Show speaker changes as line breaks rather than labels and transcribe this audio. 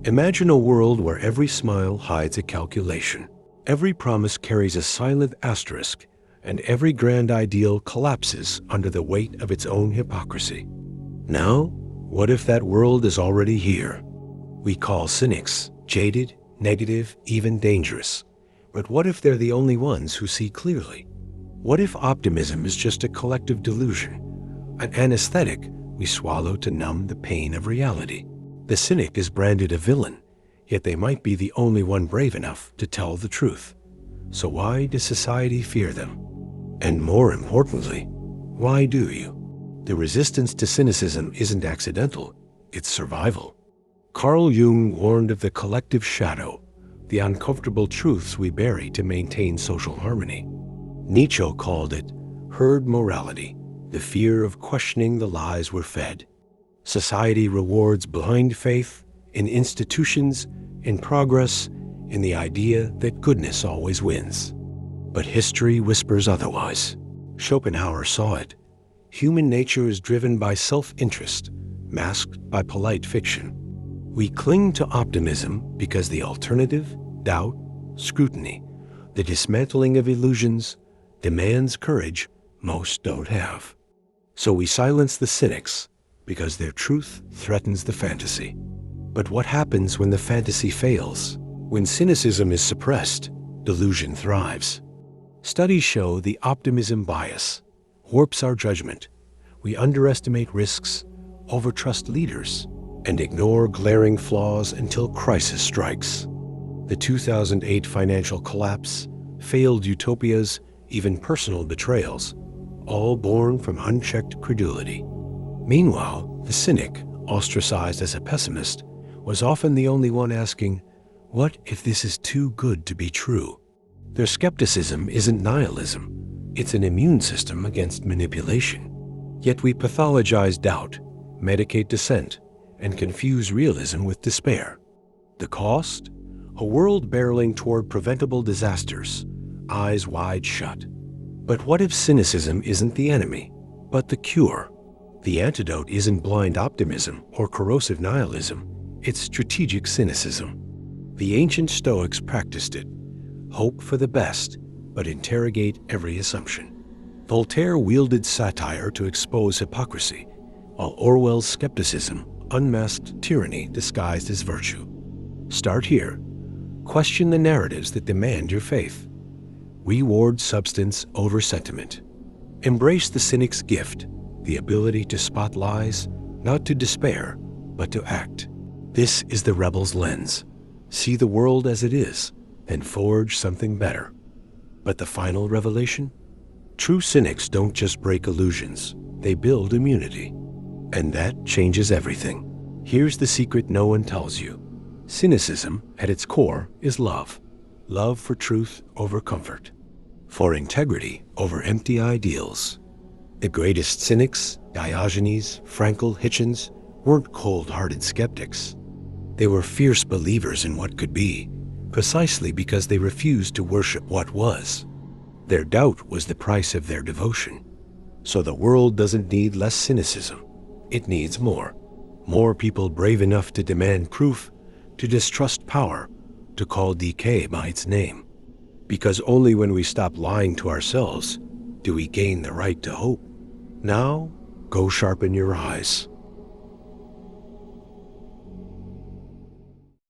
Imagine a world where every smile hides a calculation, every promise carries a silent asterisk, and every grand ideal collapses under the weight of its own hypocrisy. Now, what if that world is already here? We call cynics jaded, negative, even dangerous. But what if they're the only ones who see clearly? What if optimism is just a collective delusion, an anesthetic we swallow to numb the pain of reality? The cynic is branded a villain, yet they might be the only one brave enough to tell the truth. So why does society fear them? And more importantly, why do you? The resistance to cynicism isn't accidental, it's survival. Carl Jung warned of the collective shadow, the uncomfortable truths we bury to maintain social harmony. Nietzsche called it herd morality, the fear of questioning the lies we're fed. Society rewards blind faith in institutions, in progress, in the idea that goodness always wins. But history whispers otherwise. Schopenhauer saw it. Human nature is driven by self-interest, masked by polite fiction. We cling to optimism because the alternative, doubt, scrutiny, the dismantling of illusions, demands courage most don't have. So we silence the cynics because their truth threatens the fantasy. But what happens when the fantasy fails? When cynicism is suppressed, delusion thrives. Studies show the optimism bias warps our judgment. We underestimate risks, overtrust leaders, and ignore glaring flaws until crisis strikes. The 2008 financial collapse, failed utopias, even personal betrayals, all born from unchecked credulity. Meanwhile, the cynic, ostracized as a pessimist, was often the only one asking, what if this is too good to be true? Their skepticism isn't nihilism. It's an immune system against manipulation. Yet we pathologize doubt, medicate dissent, and confuse realism with despair. The cost? A world barreling toward preventable disasters, eyes wide shut. But what if cynicism isn't the enemy, but the cure? The antidote isn't blind optimism or corrosive nihilism, it's strategic cynicism. The ancient Stoics practiced it. Hope for the best, but interrogate every assumption. Voltaire wielded satire to expose hypocrisy, while Orwell's skepticism unmasked tyranny disguised as virtue. Start here. Question the narratives that demand your faith. Reward substance over sentiment. Embrace the cynic's gift, the ability to spot lies, not to despair, but to act. This is the rebel's lens. See the world as it is, and forge something better. But the final revelation? True cynics don't just break illusions, they build immunity. And that changes everything. Here's the secret no one tells you. Cynicism, at its core, is love. Love for truth over comfort. For integrity over empty ideals. The greatest cynics, Diogenes, Frankl, Hitchens, weren't cold-hearted skeptics. They were fierce believers in what could be, precisely because they refused to worship what was. Their doubt was the price of their devotion. So the world doesn't need less cynicism. It needs more. More people brave enough to demand proof, to distrust power, to call decay by its name. Because only when we stop lying to ourselves do we gain the right to hope. Now, go sharpen your eyes.